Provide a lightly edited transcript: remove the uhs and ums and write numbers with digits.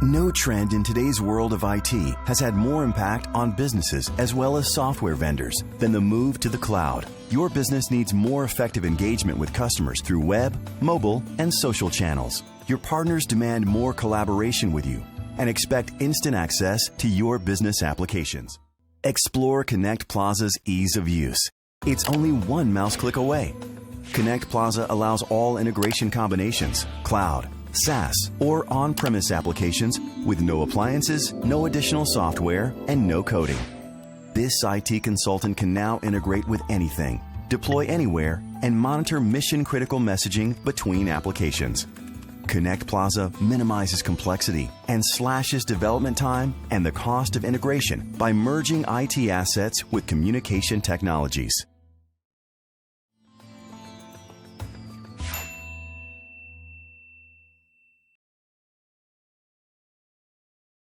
No trend in today's world of IT has had more impact on businesses as well as software vendors than the move to the cloud. Your business needs more effective engagement with customers through web, mobile, and social channels. Your partners demand more collaboration with you and expect instant access to your business applications. Explore ConnectPlaza's ease of use. It's only one mouse click away. ConnectPlaza allows all integration combinations, cloud, SaaS, or on-premise applications with no appliances, no additional software, and no coding. This IT consultant can now integrate with anything, deploy anywhere, and monitor mission-critical messaging between applications. ConnectPlaza minimizes complexity and slashes development time and the cost of integration by merging IT assets with communication technologies.